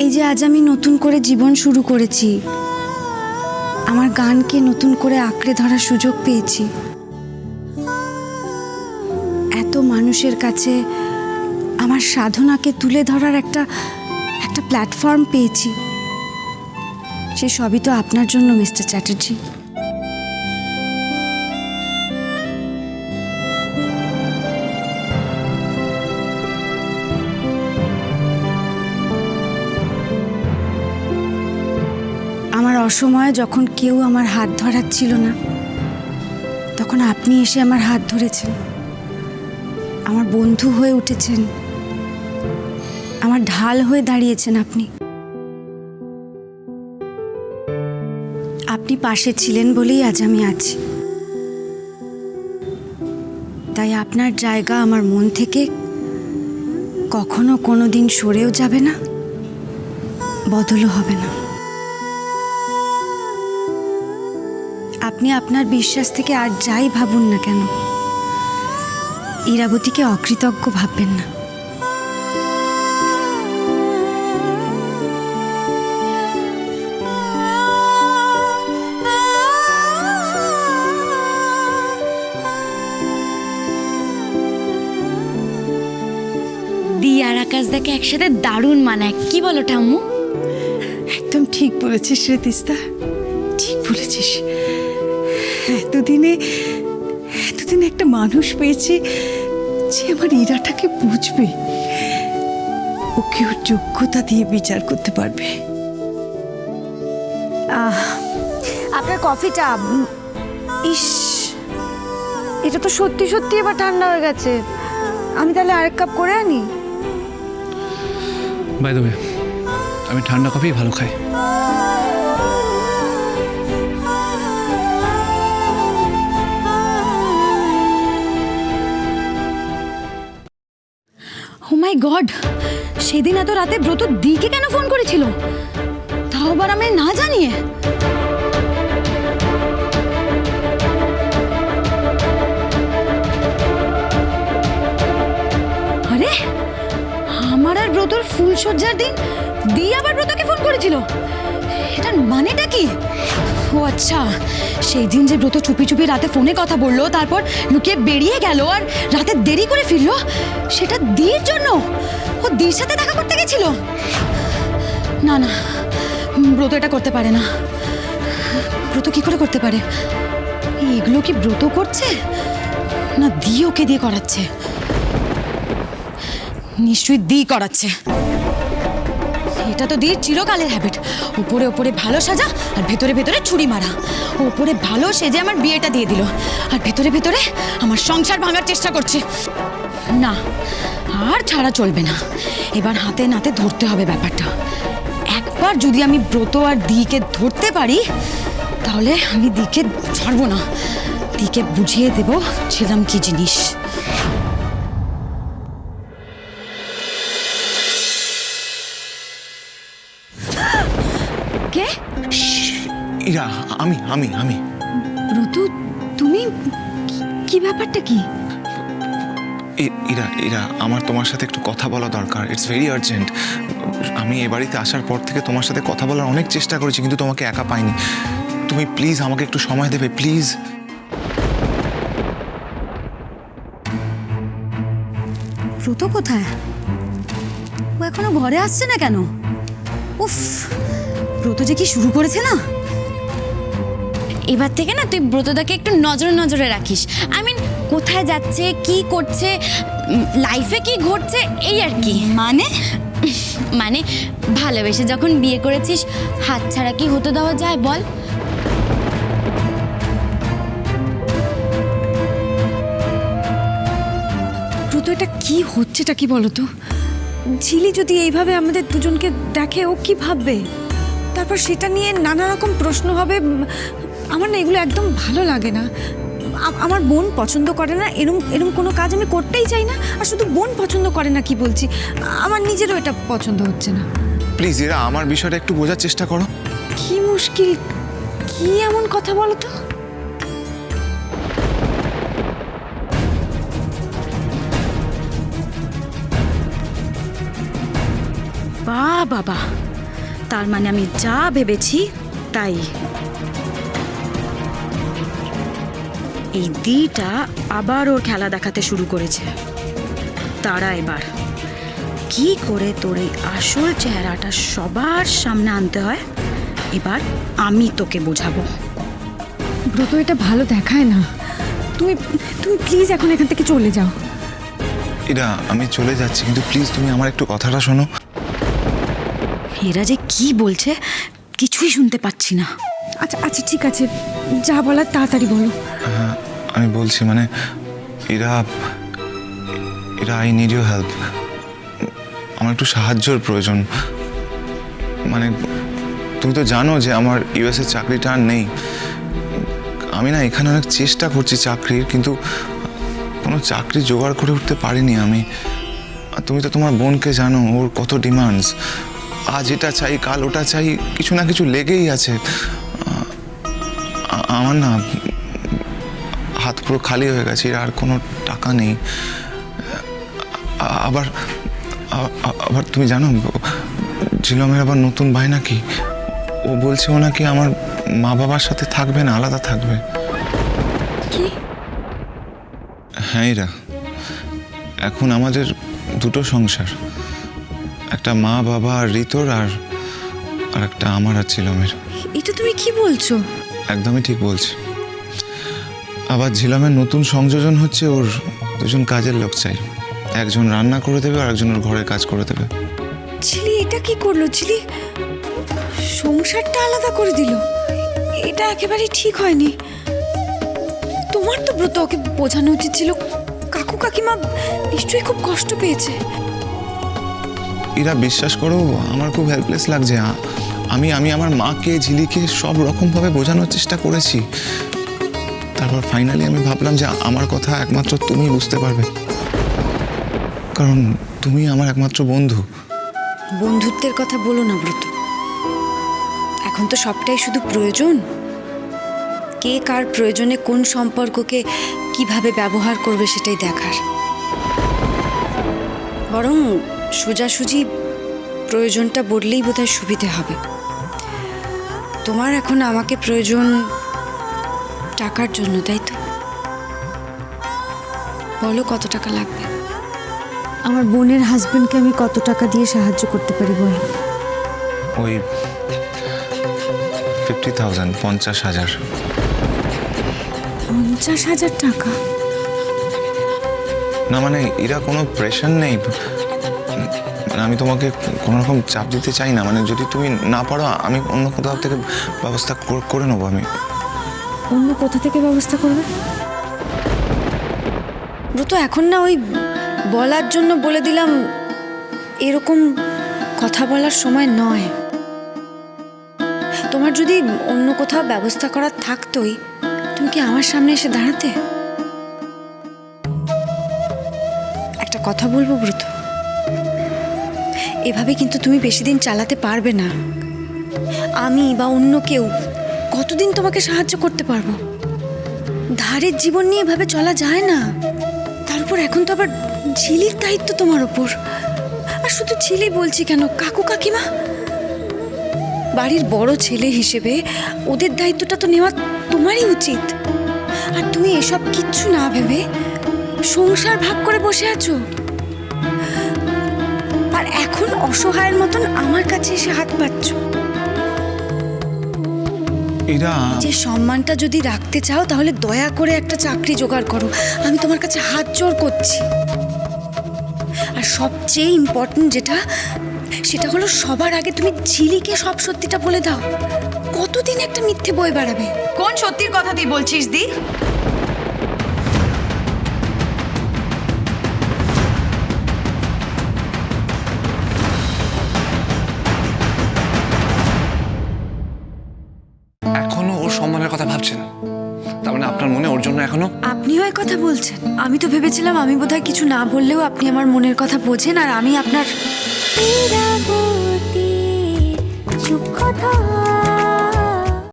এই যে আজ আমি নতুন করে জীবন শুরু করেছি, আমার গানকে নতুন করে আঁকড়ে ধরার সুযোগ পেয়েছি, এত মানুষের কাছে আমার সাধনাকে তুলে ধরার একটা প্ল্যাটফর্ম পেয়েছি, সে সবই তো আপনার জন্য মিস্টার চ্যাটার্জি। আমার অসময়ে যখন কেউ আমার হাত ধরাচ্ছিল না, তখন আপনি এসে আমার হাত ধরেছেন, আমার বন্ধু হয়ে উঠেছেন, আমার ঢাল হয়ে দাঁড়িয়েছেন। আপনি পাশে ছিলেন বলেই আজ আমি আছি। তাই আপনার জায়গা আমার মন থেকে কখনো কোনো দিন সরেও যাবে না, বদলও হবে না। আপনি আপনার বিশ্বাস থেকে আর যাই ভাবুন না কেন, ইরাবতীকে অকৃতজ্ঞ ভাববেন না। দি আর আকাশদাকে একসাথে দারুণ মানায়, কি বলো ঠাম্মু? একদম ঠিক বলেছিস রে তিস্তা, ঠিক বলেছিস। এতদিনে একটা মানুষ পেয়েছি যে আমার ইরাটাকে বুঝবে, ওকে ওর যোগ্যতা দিয়ে বিচার করতে পারবে। আপনার কফিটা, ইস, এটা তো সত্যি সত্যি এবার ঠান্ডা হয়ে গেছে। আমি তাহলে আরেক কাপ করে আনি? বাই দ্য ওয়ে, আমি ঠান্ডা কফি ভালো খাই। ও মাই গড, সেদিন এত রাতে ব্রত দিকে কেন ফোন করেছিল, তাও আবার আমি না জানিয়ে? আরে আমার আর ব্রতর ফুলসজ্জার দিন দি আবার ব্রতকে ফোন করেছিল, এটার মানেটা কি? ও আচ্ছা, সেই দিন যে ব্রত চুপি চুপি রাতে ফোনে কথা বললো, তারপর লুকিয়ে বেরিয়ে গেল আর রাতে দেরি করে ফিরলো, সেটা দির জন্য? ও দির সাথে দেখা করতে গেছিল? না না, ব্রত এটা করতে পারে না। ব্রত কি করে করতে পারে? এগুলো কি ব্রত করছে না দি ওকে দিয়ে করাচ্ছে? নিশ্চয়ই দি করাচ্ছে। এটা তো দির চিরকালের হ্যাবিট, উপরে উপরে ভালো সাজা আর ভেতরে ভেতরে ছুরি মারা। উপরে ভালো সেজে আমার বিয়েটা দিয়ে দিল, আর ভেতরে ভেতরে আমার সংসার ভাঙার চেষ্টা করছে। না, আর ছাড়া চলবে না, এবার হাতে নাতে ধরতে হবে ব্যাপারটা। একবার যদি আমি ব্রত আর দিকে ধরতে পারি, তাহলে আমি দিকে ছাড়বো না, দিকে বুঝিয়ে দেব ছিলাম কি জিনিস। কে? ইরা, আমি আমি আমি ঋতু, তুমি? কি ব্যাপারটা কি? ইরা ইরা, আমার তোমার সাথে একটু কথা বলা দরকার। It's very urgent. আমি এ বাড়িতে আসার পর থেকে তোমার সাথে কথা বলার অনেক চেষ্টা করেছি, কিন্তু তোমাকে একা পাইনি। তুমি প্লিজ আমাকে একটু সময় দেবে, প্লিজ? ব্রত কোথায়? ও এখনো ঘরে আসছে না কেন? উফ, ব্রত যে কি শুরু করেছে না। এবার থেকে না তুই ব্রতদাকে একটু নজরে নজরে রাখিস। আই মিন, কোথায় যাচ্ছে, কি করছে, লাইফে কি ঘটছে, এই আর কি। মানে ভালোবেসে যখন বিয়ে করেছিস, হাত ছাড়া কি হতে দেওয়া যায় বল? ব্রত, এটা কি হচ্ছেটা কি বলো তো? ঝিলি যদি এইভাবে আমাদের দুজনকে দেখে, ও কি ভাববে? তারপর সেটা নিয়ে নানা রকম প্রশ্ন হবে। আমার না এগুলো একদম ভালো লাগে না। আমার বোন পছন্দ করে না, এরম কোনো কাজ আমি করতেই চাই না। আর শুধু বোন পছন্দ করে না কি বলছি, আমার নিজেরও এটা পছন্দ হচ্ছে না। প্লিজ ইরা, আমার বিষয়টা একটু বোঝার চেষ্টা করো। কি মুশকিল, কি এমন কথা বলো তো? বাবা, তার মানে আমি যা ভেবেছি তাই। এই দিটা আবার ওর খেলা দেখাতে শুরু করেছে। তারা এবার কি করে তোর এই আসল চেহারাটা সবার সামনে আনতে হয়, এবার আমি তোকে বোঝাবো। ব্রত, এটা ভালো দেখায় না। তুমি তুমি প্লিজ এখন এখান থেকে চলে যাও। ইরা, আমি চলে যাচ্ছি, কিন্তু প্লিজ তুমি আমার একটু কথাটা শোনো। এরা যে কি বলছে কিছুই শুনতে পাচ্ছি না। আচ্ছা আচ্ছা ঠিক আছে, যা বলার তাড়াতাড়ি বলো। হ্যাঁ, আমি বলছি মানে Ira, I need your help. আমার একটু সাহায্যের প্রয়োজন। মানে তুমি তো জানো যে আমার ইউএসএ চাকরিটা আর নেই। আমি না এখানে অনেক চেষ্টা করছি চাকরির, কিন্তু কোনো চাকরি জোগাড় করে উঠতে পারিনি আমি। আর তুমি তো তোমার বোনকে জানো, ওর কত ডিমান্ডস। আজ এটা চাই, কাল ওটা চাই, কিছু না কিছু লেগেই আছে। আমার না হাত পুরো খালি হয়ে গেছে, আর কোনো টাকা নেই। আবার আবার তুমি জানো ঝিলমের আবার নতুন ভাই নাকি, ও বলছে ও নাকি আমার মা বাবার সাথে থাকবে না, আলাদা থাকবে। কি? হ্যাঁ ইরা, এখন আমাদের দুটো সংসার, একটা মা বাবা আর ঋতর, আর একটা আমার আর ঝিলমের। এটা তুমি কি বলছো? একদমই ঠিক বলছি। আবার ঝিলমের নতুন সংযোজন হচ্ছে, ওর দুজন কাজের লোক চাই। একজন রান্না করে দেবে আর একজন ওর ঘরের কাজ করে দেবে। ছিলি এটা কি করলো? ছিলি সংসারটা আলাদা করে দিল। এটা একেবারেই ঠিক হয়নি। তোমার তো ব্রত ওকে বোঝানো উচিত ছিল। কাকু কাকিমা নিশ্চয়ই খুব কষ্ট পেয়েছে। এরা বিশ্বাস করো, আমার খুব হেল্পলেস লাগছে। আমি আমার মাকে, ঝিলিকে সব রকমভাবে বোঝানোর চেষ্টা করেছি। তারপর ফাইনালি আমি ভাবলাম যে আমার কথা একমাত্র তুমি বুঝতে পারবে, কারণ তুমি আমার একমাত্র বন্ধু। বন্ধুত্বের কথা বলো না ব্রত। এখন তো সবটাই শুধু প্রয়োজন। কে কার প্রয়োজনে কোন সম্পর্ককে কিভাবে ব্যবহার করবে সেটাই দেখার। বরং সোজাসুজি প্রয়োজনটা বললেই বোধহয় সুবিধে হবে। তোমার এখন আমাকে প্রয়োজন টাকার জন্য, তাই তো? বলো কত টাকা লাগবে? আমার বোনের হাজবেন্ডকে আমি কত টাকা দিয়ে সাহায্য করতে পারি বলো? ওই 50,000, 50,000। 50,000 টাকা? না মানে এরা কোনো প্রেশার নেই। মানে আমি তোমাকে কোনো রকম চাপ দিতে চাই না। মানে যদি তুমি না পারো, আমি অন্য কোথাও থেকে ব্যবস্থা করে নেবো। আমি অন্য কোথা থেকে ব্যবস্থা করবে? ব্রত, এখন না ওই বলার জন্য বলে দিলাম, এরকম কথা বলার সময় নয়। তোমার যদি অন্য কোথাও ব্যবস্থা করার থাকতোই, তুমি কি আমার সামনে এসে দাঁড়াতে? একটা কথা বলবো ব্রত, এভাবে কিন্তু তুমি বেশি দিন চালাতে পারবে না। আমি বা অন্য কেউ কতদিন তোমাকে সাহায্য করতে পারবো? ধারের জীবন নিয়ে এভাবে চলা যায় না। তারপর এখন তো আবার ঝিলির দায়িত্ব তোমার ওপর। আর শুধু ঝিলি বলছি কেন, কাকু কাকিমা বাড়ির বড় ছেলে হিসেবে ওদের দায়িত্বটা তো নেওয়া তোমারই উচিত। আর তুমি এসব কিচ্ছু না ভেবে সংসার ভাগ করে বসে আছো। আর এখন অসহায়ের মতন আমার কাছে এসে হাত পাচ্ছ। এরা যে সম্মানটা যদি রাখতে চাও, তাহলে দয়া করে একটা চাকরি জোগাড় করো। আমি তোমার কাছে হাত জোড় করছি। আর সবচেয়ে ইম্পর্টেন্ট যেটা, সেটা হলো সবার আগে তুমি ঝিলিকে সব সত্যিটা বলে দাও। কতদিন একটা মিথ্যে বই বেড়াবে? কোন সত্যির কথা তুই বলছিস দি? এখনো ওর সম্মানের কথা ভাবছেন? তার মানে আপনার মনে ওর জন্য এখনো? আপনিও এই কথা বলছেন? আমি তো ভেবেছিলাম আমি বোধহয় কিছু না বললেও আপনি আমার মনের কথা বোঝেন, আর আমি আপনার চুপ কথা